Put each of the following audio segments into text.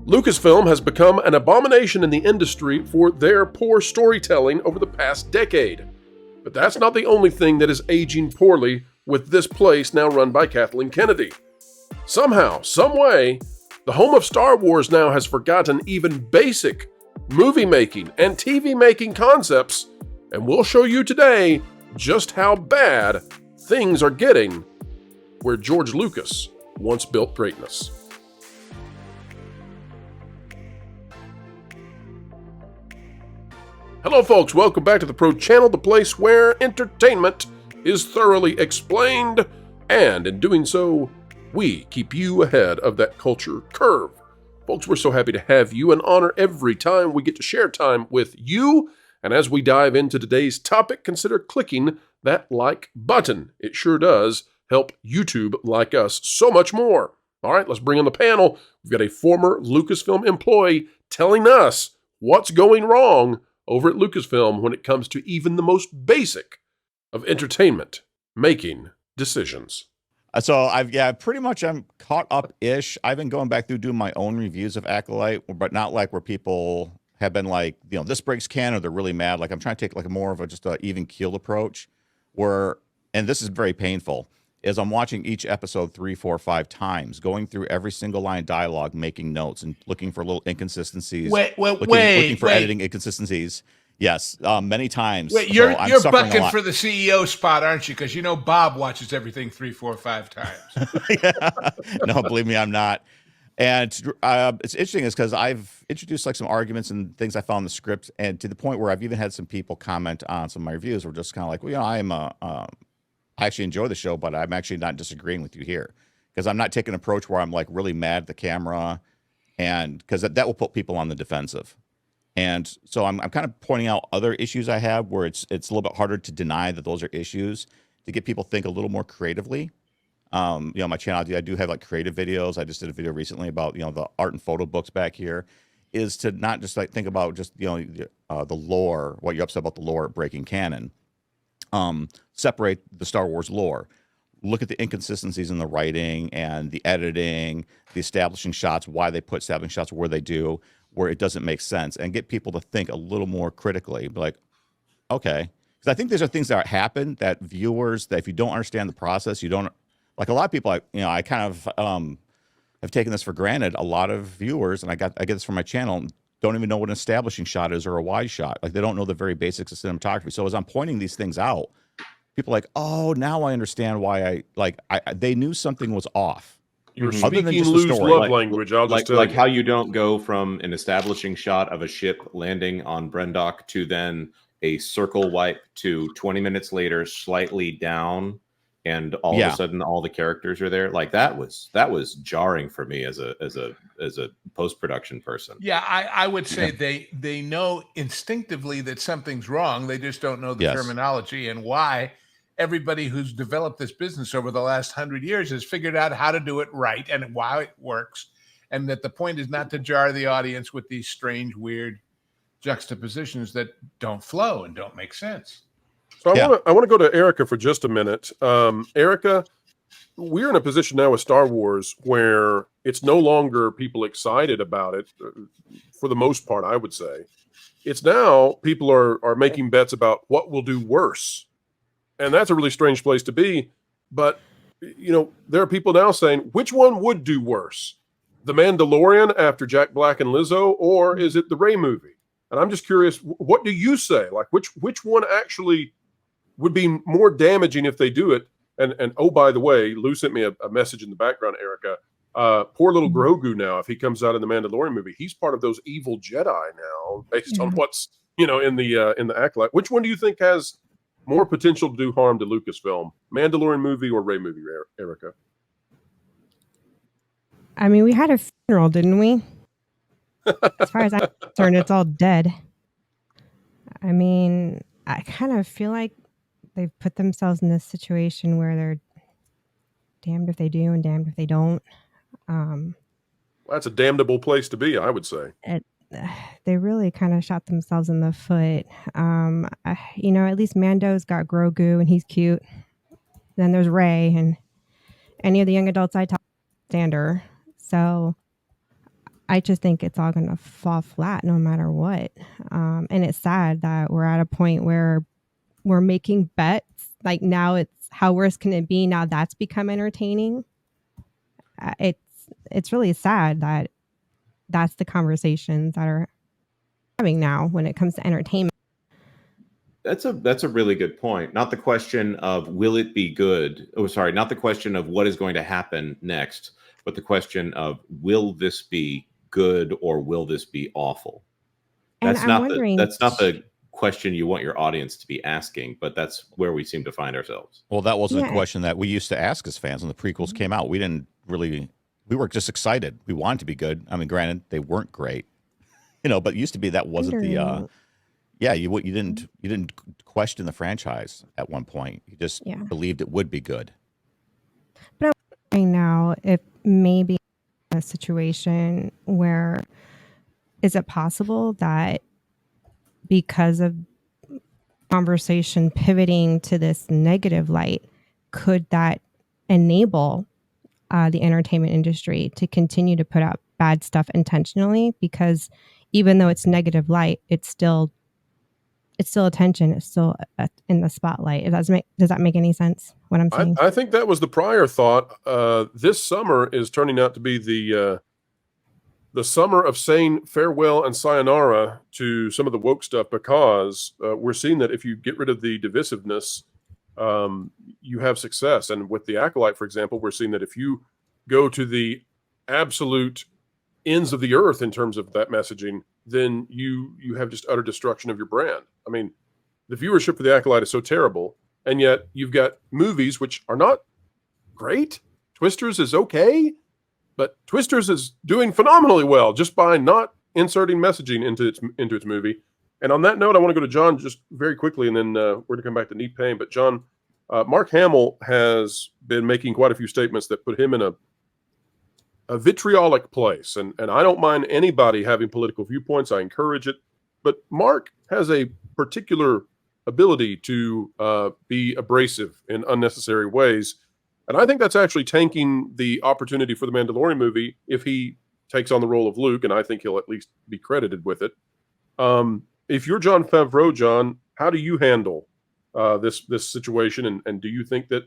Lucasfilm has become an abomination in the industry for their poor storytelling over the past decade. But that's not the only thing that is aging poorly with this place now run by Kathleen Kennedy. Somehow, someway, the home of Star Wars now has forgotten even basic movie making and TV making concepts, and we'll show you today just how bad things are getting where George Lucas once built greatness. Hello folks, welcome back to the Pro Channel, the place where entertainment is thoroughly explained, and in doing so, we keep you ahead of that culture curve. Folks, we're so happy to have you and honor every time we get to share time with you. And as we dive into today's topic, consider clicking that like button. It sure does help YouTube like us so much more. All right, let's bring on the panel. We've got a former Lucasfilm employee telling us what's going wrong over at Lucasfilm when it comes to even the most basic of entertainment making decisions. So I'm caught up-ish. I've been going back through doing my own reviews of Acolyte, but not like where people have been like, this breaks canon, or they're really mad. Like I'm trying to take like more of a just a even keeled approach where, and this is very painful, is I'm watching each episode 3, 4, 5 times, going through every single line of dialogue, making notes and looking for little inconsistencies. Looking for editing inconsistencies. Yes, many times. Wait, you're bucking for the CEO spot, aren't you? Because Bob watches everything 3, 4, 5 times. Yeah. No, believe me, I'm not. And it's interesting is because I've introduced like some arguments and things I found in the script, and to the point where I've even had some people comment on some of my reviews. We're just kind of like, I actually enjoy the show, but I'm actually not disagreeing with you here because I'm not taking an approach where I'm like really mad at the camera, and because that will put people on the defensive. And so I'm kind of pointing out other issues I have where it's a little bit harder to deny that those are issues, to get people to think a little more creatively. My channel, I do have like creative videos. I just did a video recently about, the art and photo books back here, is to not just like think about just, the lore, what you're upset about the lore breaking canon. Separate the Star Wars lore. Look at the inconsistencies in the writing and the editing, the establishing shots, why they put establishing shots where they do, where it doesn't make sense, and get people to think a little more critically. Be like, okay. Because I think these are things that happen that viewers, that if you don't understand the process, you don't, like a lot of people, I kind of have taken this for granted. A lot of viewers, and I get this from my channel, don't even know what an establishing shot is or a wide shot. Like they don't know the very basics of cinematography. So as I'm pointing these things out, people are like, oh, now I understand why they knew something was off. You're speaking loose love language. I'll just tell you. How you don't go from an establishing shot of a ship landing on Brendok to then a circle wipe to 20 minutes later, slightly down, and all of a sudden all the characters are there. Like that was jarring for me as a post-production person. Yeah, I would say they know instinctively that something's wrong. They just don't know the terminology and why. Everybody who's developed this business over the last 100 years has figured out how to do it right and why it works. And that the point is not to jar the audience with these strange, weird juxtapositions that don't flow and don't make sense. So I want to go to Erika for just a minute. Erika, we're in a position now with Star Wars where it's no longer people excited about it, for the most part, I would say. It's now people are making bets about what will do worse. And that's a really strange place to be. But, there are people now saying, which one would do worse? The Mandalorian after Jack Black and Lizzo, or is it the Rey movie? And I'm just curious, what do you say? Like, which one actually would be more damaging if they do it? And oh, by the way, Lou sent me a message in the background, Erika. Poor little Grogu now, if he comes out in the Mandalorian movie, he's part of those evil Jedi now, based on what's, in the Acolyte. Which one do you think has more potential to do harm to Lucasfilm? Mandalorian movie or Rey movie, Erika? I mean, we had a funeral, didn't we? As far as I'm concerned, it's all dead. I mean, I kind of feel like they've put themselves in this situation where they're damned if they do and damned if they don't. That's a damnable place to be, I would say. They really kind of shot themselves in the foot. At least Mando's got Grogu and he's cute. Then there's Rey and any of the young adults I talk to stand her. So I just think it's all going to fall flat no matter what. And it's sad that we're at a point where we're making bets. Like now it's how worse can it be? Now that's become entertaining. It's really sad that that's the conversations that are having now when it comes to entertainment. That's a really good point. Not the question of will it be good? Oh, sorry, not the question of what is going to happen next, but the question of will this be good or will this be awful? That's not the question you want your audience to be asking, but that's where we seem to find ourselves. Well, that wasn't a question that we used to ask as fans when the prequels came out. We didn't really, we were just excited. We wanted to be good. I mean, granted, they weren't great, you know, but it used to be that wasn't the, you didn't question the franchise at one point. You just believed it would be good. But I'm wondering now if maybe a situation where is it possible that because of conversation pivoting to this negative light, could that enable the entertainment industry to continue to put out bad stuff intentionally? Because even though it's negative light, it's still attention. It's still in the spotlight. Does that make any sense? What I'm saying? I think that was the prior thought. This summer is turning out to be the summer of saying farewell and sayonara to some of the woke stuff, because we're seeing that if you get rid of the divisiveness, you have success. And with the acolyte, for example, we're seeing that if you go to the absolute ends of the earth in terms of that messaging, then you have just utter destruction of your brand. I mean, the viewership for the acolyte is so terrible, and yet you've got movies which are not great. Twisters is okay, but Twisters is doing phenomenally well just by not inserting messaging into its movie. And on that note, I want to go to John just very quickly, and then we're going to come back to Neat Pain. But John, Mark Hamill has been making quite a few statements that put him in a vitriolic place. And I don't mind anybody having political viewpoints. I encourage it. But Mark has a particular ability to be abrasive in unnecessary ways. And I think that's actually tanking the opportunity for the Mandalorian movie if he takes on the role of Luke, and I think he'll at least be credited with it. If you're Jon Favreau, John, how do you handle this situation, and do you think that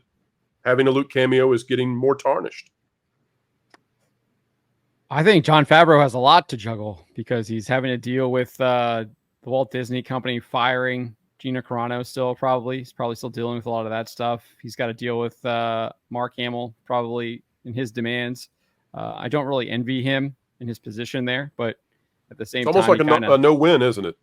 having a Luke cameo is getting more tarnished? I think Jon Favreau has a lot to juggle because he's having to deal with the Walt Disney Company firing Gina Carano still probably. He's probably still dealing with a lot of that stuff. He's got to deal with Mark Hamill probably in his demands. I don't really envy him in his position there, but at the same time, it's almost like a no-win, isn't it?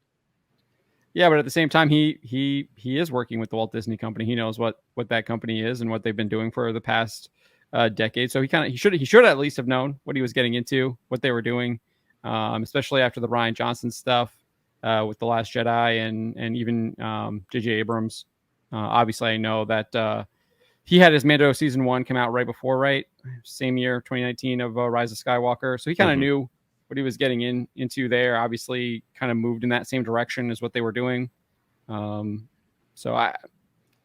Yeah, but at the same time, he is working with the Walt Disney Company. He knows what that company is and what they've been doing for the past decade. So he should at least have known what he was getting into, what they were doing, especially after the Rian Johnson stuff. With The Last Jedi and even J.J. Abrams. Obviously, I know that he had his Mando season 1 come out right before, same year, 2019 of Rise of Skywalker. So he kind of knew what he was getting into there. Obviously, kind of moved in that same direction as what they were doing. So I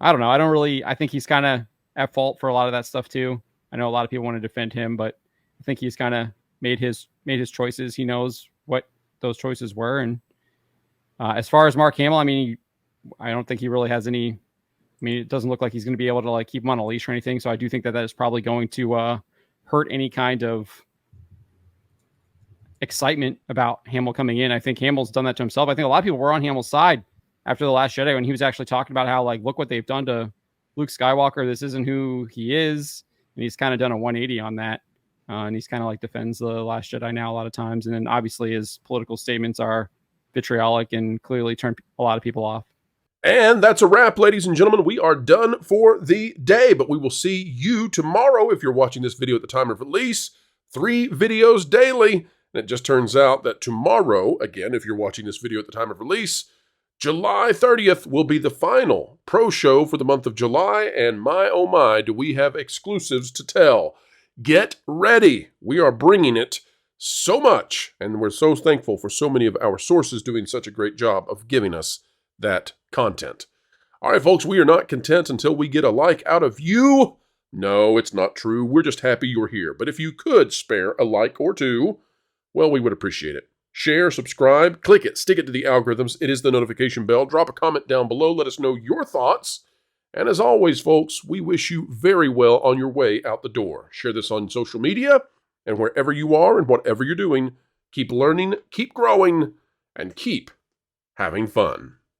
don't know. I think he's kind of at fault for a lot of that stuff too. I know a lot of people want to defend him, but I think he's kind of made his choices. He knows what those choices were, and as far as Mark Hamill, I mean, I don't think he really has any. I mean, it doesn't look like he's going to be able to keep him on a leash or anything. So I do think that is probably going to hurt any kind of excitement about Hamill coming in. I think Hamill's done that to himself. I think a lot of people were on Hamill's side after The Last Jedi when he was actually talking about how look what they've done to Luke Skywalker. This isn't who he is, and he's kind of done a 180 on that. And he's kind of defends The Last Jedi now a lot of times. And then obviously his political statements are vitriolic and clearly turn a lot of people off. And that's a wrap, ladies and gentlemen. We are done for the day, but we will see you tomorrow if you're watching this video at the time of release. 3 videos daily. And it just turns out that tomorrow, again, if you're watching this video at the time of release, July 30th will be the final pro show for the month of July. And my, oh my, do we have exclusives to tell. Get ready. We are bringing it so much, and we're so thankful for so many of our sources doing such a great job of giving us that content. All right, folks, we are not content until we get a like out of you. No, it's not true. We're just happy you're here. But if you could spare a like or two, well, we would appreciate it. Share, subscribe, click it, stick it to the algorithms. It is the notification bell. Drop a comment down below. Let us know your thoughts. And as always, folks, we wish you very well on your way out the door. Share this on social media, and wherever you are and whatever you're doing, keep learning, keep growing, and keep having fun.